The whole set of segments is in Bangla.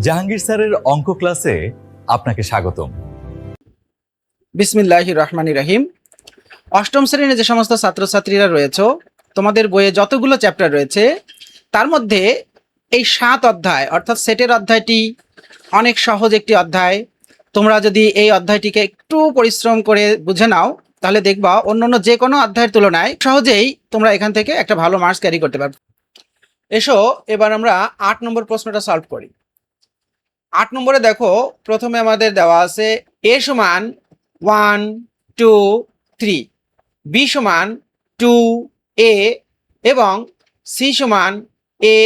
জাহাঙ্গীর স্যারের অঙ্ক ক্লাসে আপনাকে স্বাগতম। বিসমিল্লাহির রহমানির রহিম। অষ্টম শ্রেণীর যে সমস্ত ছাত্রছাত্রীরা রয়েছে, তোমাদের বইয়ে যতগুলো চ্যাপ্টার রয়েছে তার মধ্যে এই 7 অধ্যায় অর্থাৎ সেটের অধ্যায়টি অনেক সহজ একটি অধ্যায়। তোমরা যদি এই অধ্যায়টিকে একটু পরিশ্রম করে বুঝে নাও তাহলে দেখবা অন্যান্য যে কোনো অধ্যায়ের তুলনায় সহজেই তোমরা এখান থেকে একটা ভালো মার্কস ক্যারি করতে পারবে। এসো এবার আমরা 8 নম্বর প্রশ্নটা সলভ করি। 8 নম্বরে দেখো, প্রথমে আমাদের দেওয়া আছে a সমান 1 2 3, b সমান 2a এবং c সমান a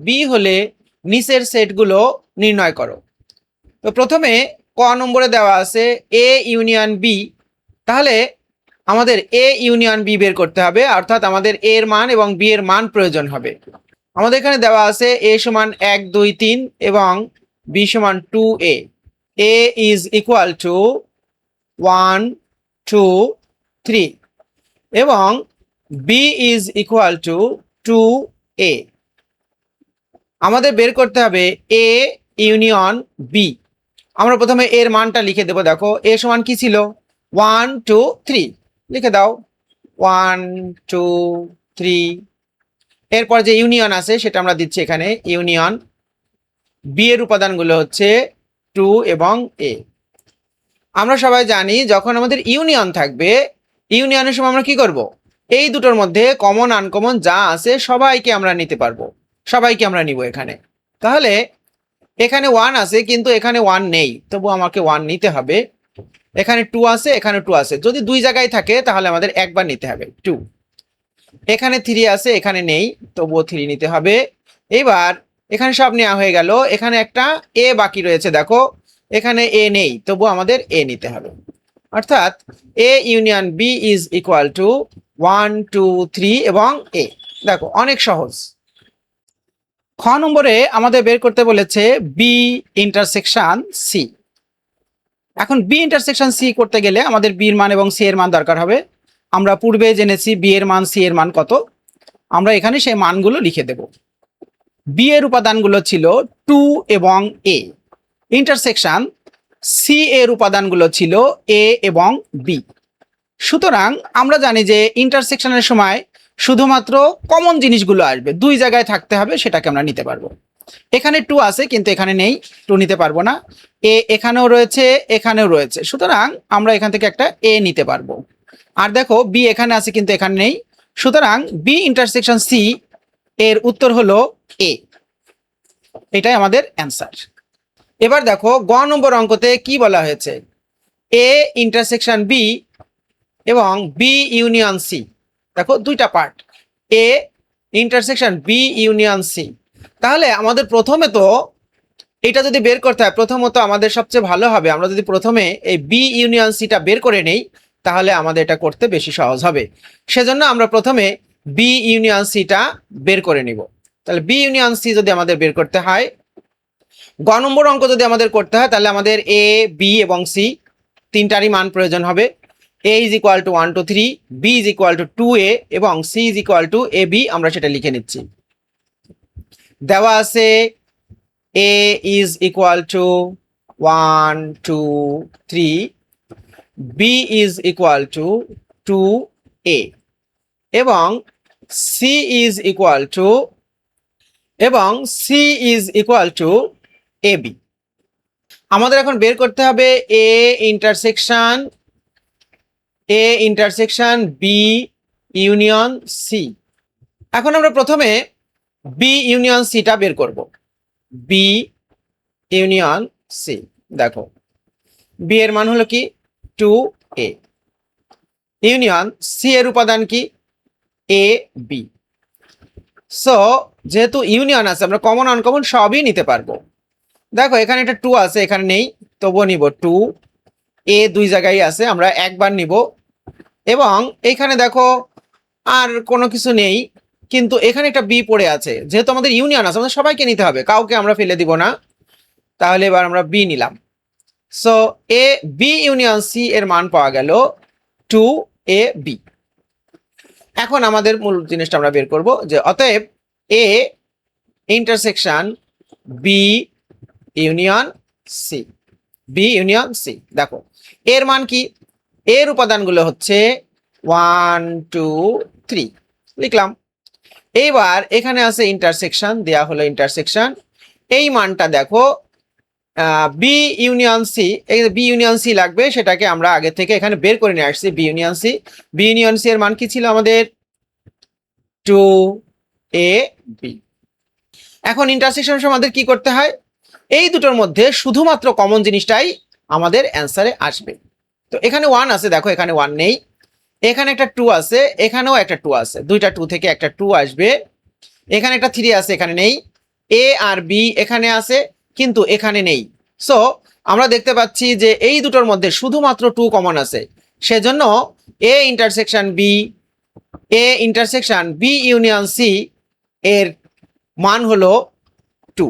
b হলে নিচের সেটগুলো নির্ণয় করো। তো প্রথমে ক নম্বরে দেওয়া আছে a ইউনিয়ন b, তাহলে আমাদের a ইউনিয়ন b বের করতে হবে, অর্থাৎ আমাদের a এর মান এবং b এর মান প্রয়োজন হবে। আমাদের এখানে দেওয়া আছে a সমান 1 2 3 এবং b সমান 2a। a is equal to 1 2 3 এবং b is equal to 2a। আমাদের বের করতে হবে a ইউনিয়ন b। আমরা প্রথমে এর মানটা লিখে দেব। দেখো a সমান কি ছিল, 1 2 3, লিখে দাও 1 2 3। এরপর যে ইউনিয়ন আছে সেটা আমরা দিচ্ছি এখানে, ইউনিয়ন বি এর উপাদানগুলো হচ্ছে 2 এবং a। আমরা সবাই জানি যখন আমাদের ইউনিয়ন থাকবে, ইউনিয়নের সময় আমরা কি করব, এই দুটোর মধ্যে কমন আনকমন যা আছে সবাইকে আমরা নিতে পারবো, সবাইকে আমরা নিব এখানে। তাহলে এখানে 1 আছে কিন্তু এখানে 1 নেই, তবু আমাকে 1 নিতে হবে। এখানে 2 আছে, এখানে 2 আছে, যদি দুই জায়গায় থাকে তাহলে আমাদের একবার নিতে হবে 2। এখানে 3 আছে, এখানে নেই, তবুও 3 নিতে হবে। এবার এখানে সব নেওয়া হয়ে গেল, এখানে একটা a বাকি রয়েছে। দেখো এখানে a নেই, তবু আমাদের a নিতে হবে, অর্থাৎ a union b is equal to 1 2 3 এবং a। দেখো অনেক সহজ। খ নম্বরে আমাদের বের করতে বলেছে b ইন্টারসেকশন c। এখন b ইন্টারসেকশন c করতে গেলে আমাদের b এর মান এবং c এর মান দরকার হবে। আমরা পূর্বে জেনেছি b এর মান c এর মান কত, আমরা এখানে সেই মানগুলো লিখে দেব। b এর উপাদানগুলো ছিল 2 এবং a, ইন্টারসেকশন c এর উপাদানগুলো ছিল a এবং b। সুতরাং আমরা জানি যে ইন্টারসেকশনের সময় শুধুমাত্র কমন জিনিসগুলো আসবে, দুই জায়গায় থাকতে হবে, সেটাকে আমরা নিতে পারবো। এখানে 2 আছে কিন্তু এখানে নেই, 2 নিতে পারবো না। a এখানেও রয়েছে, এখানেও রয়েছে, সুতরাং আমরা এখান থেকে একটা a নিতে পারবো। আর দেখো b এখানে আছে কিন্তু এখানে নেই, সুতরাং b ইন্টারসেকশন c এর উত্তর হলো a। এটাই আমাদের অ্যান্সার। এবার দেখো গ নম্বর অঙ্কতে কি বলা হয়েছে, a ইন্টারসেকশন b এবং b ইউনিয়ন c। দেখো দুইটা part, a intersection b union c। তাহলে আমাদের প্রথমে তো এটা যদি বের করতে হয়, প্রথমত আমাদের সবচেয়ে ভালো হবে আমরা যদি প্রথমে এই b ইউনিয়ন সিটা বের করে নেই, তাহলে আমাদের এটা করতে বেশি সহজ হবে। সেজন্য আমরা প্রথমে b ইউনিয়ন সিটা বের করে নিব। তাহলে b ইউনিয়ন c যদি আমাদের বের করতে হয়, গ নম্বর অঙ্ক যদি আমাদের করতে হয়, তাহলে আমাদের a b এবং c তিনটারই মান প্রয়োজন হবে। a is equal to 1 2 3, b is equal to 2a এবং c is equal to ab। আমরা সেটা লিখে নিচ্ছি। দেওয়া আছে a is equal to 1 2 3, b is equal to 2a এবং c is equal to ab। আমাদের এখন বের করতে হবে a intersection b union c। এখন আমরা প্রথমে b ইউনিয়ন c টা বের করব। b ইউনিয়ন c, দেখো b এর মান হলো কি 2a, ইউনিয়ন c এর উপাদান কি a b। সো যেহেতু ইউনিয়ন আছে আমরা কমন আনকমন সবই নিতে পারবো। দেখো এখানে একটা 2 আছে, এখানে নেই, তবুও নিব 2। a দুই জায়গায় আছে, আমরা একবার নিব। এবং এইখানে দেখো আর কোনো কিছু নেই, কিন্তু এখানে একটা বি পড়ে আছে, যেহেতু আমাদের ইউনিয়ন আছে আমাদের সবাইকে নিতে হবে, কাউকে আমরা ফেলে দিব না। তাহলে এবার আমরা বি নিলাম। So A B union C এর মান পাওয়া গেল 2ab। এখন আমাদের মূল জিনিসটা আমরা বের করব যে অতএব A intersection B union C, B union C. দেখো এর মান কি, এর উপাদানগুলো হচ্ছে 1 2 3 লিখলাম। এইবার এখানে আছে ইন্টারসেকশন, দেয়া হলো ইন্টারসেকশন। এই মানটা দেখো বি ইউনিয়ন সি, এই বি ইউনিয়ন সি লাগবে, সেটাকে আমরা আগে থেকে এখানে বের করে নিয়ে আসছি। B union C, B union C এর মান কি ছিল আমাদের 2 এ বি। এখন ইন্টারসেকশনের সময় আমাদের কি করতে হয়, এই দুটোর মধ্যে শুধুমাত্র কমন জিনিসটাই আমাদের অ্যান্সারে আসবে। তো এখানে 1 আছে, দেখো এখানে 1 নেই, এখানে একটা 2 আছে, এখানেও একটা 2 আছে, দুইটা 2 থেকে একটা 2 আসবে। এখানে একটা 3 আছে, এখানে নেই। এ আর বি এখানে আছে কিন্তু এখানে নেই। সো আমরা দেখতে পাচ্ছি যে এই দুটোর মধ্যে শুধুমাত্র 2 কমন আছে, সেজন্য A intersection B, A intersection B union C এর মান হলো 2।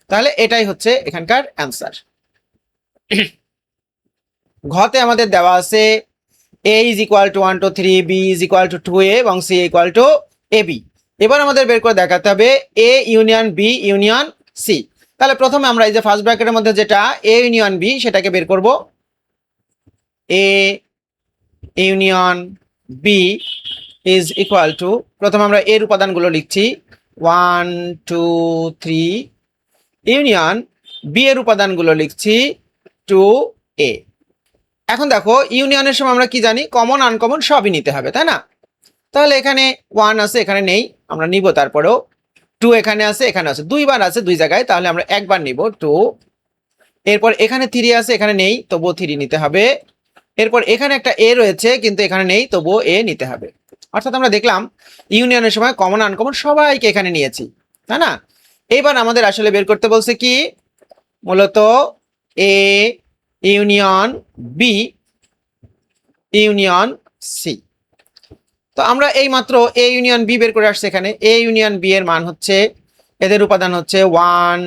তাহলে এটাই হচ্ছে এখানকার অ্যান্সার। ঘতে আমাদের দেওয়া আছে a is equal to 1 to 3, b is equal to 2a এবং c equal to ab। এবার আমাদের বের করে দেখাতে হবে a union b union c। তাহলে প্রথমে আমরা এই যে ফার্স্ট ব্র্যাকেটের মধ্যে যেটা a ইউনিয়ন b সেটাকে বের করব। a union b is equal to, প্রথমে আমরা এর উপাদানগুলো লিখছি 1 2 3, ইউনিয়ন বি এর উপাদানগুলো লিখছি 2a। এখন দেখো ইউনিয়নের সময় আমরা কি জানি, কমন আনকমন সবই নিতে হবে, তাই না? তাহলে এখানে 1 আছে, এখানে নেই, আমরা নিব। তারপরেও 2 এখানে আছে, এখানে আছে, দুইবার আছে দুই জায়গায়, তাহলে আমরা একবার নিব 2। এরপর এখানে 3 আছে, এখানে নেই, তবুও 3 নিতে হবে। এরপর এখানে একটা এ রয়েছে কিন্তু এখানে নেই, তবুও এ নিতে হবে। অর্থাৎ আমরা দেখলাম ইউনিয়নের সময় কমন আনকমন সবাইকে এখানে নিয়েছি, তাই না? এইবার আমাদের আসলে বের করতে বলছে কি, মূলত A union B union C. তো আমরা এই মাত্র এ ইউনিয়ন বি বের করে আসছি। এখানে এ ইউনিয়ন বি এর মান হচ্ছে, এদের উপাদান হচ্ছে 1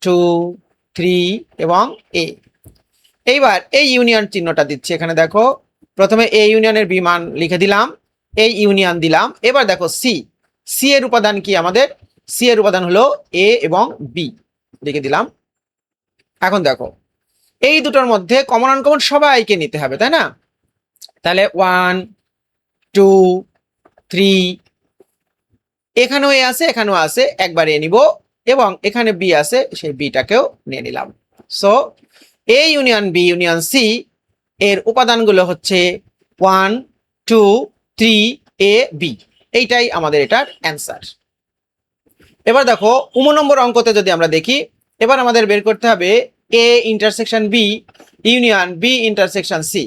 2 3 এবং এ। এইবার এই ইউনিয়ন চিহ্নটা দিচ্ছি এখানে, দেখো প্রথমে এ ইউনিয়নের বি মান লিখে দিলাম, এই ইউনিয়ন দিলাম। এবার দেখো সি, সি এর উপাদান কি আমাদের, সি এর উপাদান হলো এ এবং বি, লিখে দিলাম। এখন দেখো এই দুটোর মধ্যে কমন আনকমন সবাইকে নিতে হবে, তাই না? তাহলে 1 2 3, এখানেও এ আছে, এখানেও আছে, একবার এ নিব, এবং এখানে বি আছে, সেই বিটাকেও নিয়ে নিলাম। So A union B union C এর উপাদানগুলো হচ্ছে 1 2 3 এ বি। এইটাই আমাদের এটার অ্যান্সার। এবার দেখো নম্বর অঙ্কতে যদি আমরা দেখি, এবার আমাদের বের করতে হবে A intersection B union B intersection C.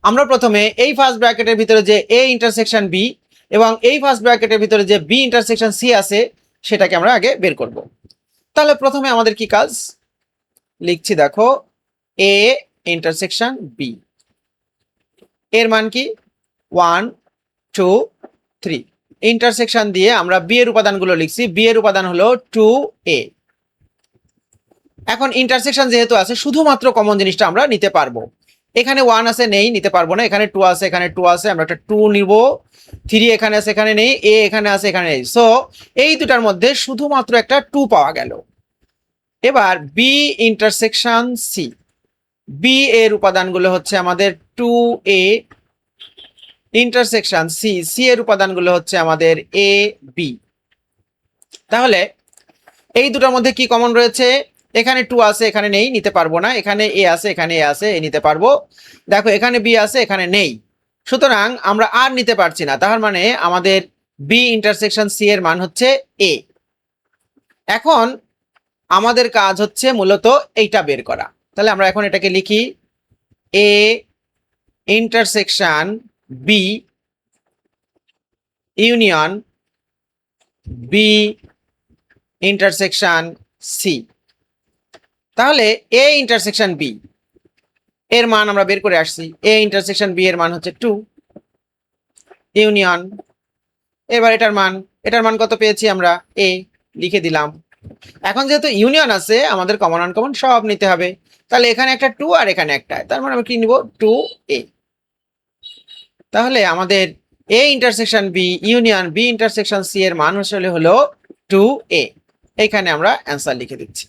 আমরা প্রথমে এই ফার্স্ট ব্র্যাকেটের ভিতরে যে এ ইন্টারসেকশন বি এবং এই ফার্স্ট ব্র্যাকেটের ভিতরে যে বি ইন্টারসেকশন সি আছে সেটাকে আমরা আগে বের করব। তাহলে প্রথমে আমাদের কি কাজ, লিখছি দেখো এ ইন্টারসেকশন বি এর মান কি 1 2 3, ইন্টারসেকশন দিয়ে আমরা বি এর উপাদানগুলো লিখছি, বি এর উপাদান হলো 2a। এখন ইন্টারসেকশন যেহেতু আছে শুধুমাত্র কমন জিনিসটা আমরা নিতে পারবো। এখানে 1 আছে, নেই, নিতে পারবো না। এখানে 2 আছে, এখানে 2 আছে, আমরা একটা 2 নিব। 3 এখানে আছে, এখানে নেই, এ এখানে আছে, এখানে নেই। সো এই দুটার মধ্যে শুধুমাত্র একটা 2 পাওয়া গেল। এবার বি ইন্টারসেকশন সি, বি এর উপাদানগুলো হচ্ছে আমাদের 2a ইন্টারসেকশন সি, সি এর উপাদানগুলো হচ্ছে আমাদের এ বি। তাহলে এই দুটার মধ্যে কি কমন রয়েছে, এখানে 2 আছে, এখানে নেই, নিতে পারবো না। এখানে এ আছে, এখানে এ আছে, এ নিতে পারবো। দেখো এখানে বি আছে, এখানে নেই, সুতরাং আমরা আর নিতে পারছি না। তার মানে আমাদের বি ইন্টারসেকশন সি এর মান হচ্ছে এ। এখন আমাদের কাজ হচ্ছে মূলত এইটা বের করা। তাহলে আমরা এখন এটাকে লিখি A intersection B union B intersection C. তাহলে এ ইন্টারসেকশন বি এর মান আমরা বের করে আসছি, এ ইন্টারসেকশন বি এর মান হচ্ছে 2 ইউনিয়ন, এবার এটার মান কত পেয়েছি আমরা, এ, লিখে দিলাম। এখন যেহেতু ইউনিয়ন আছে আমাদের কমন আনকমন সব নিতে হবে। তাহলে এখানে একটা 2 আর এখানে একটা, তার মানে আমরা কি নিব 2a। তাহলে আমাদের A intersection B union B intersection C এর মান আসলে হলো 2a। এখানে আমরা অ্যান্সার লিখে দিচ্ছি।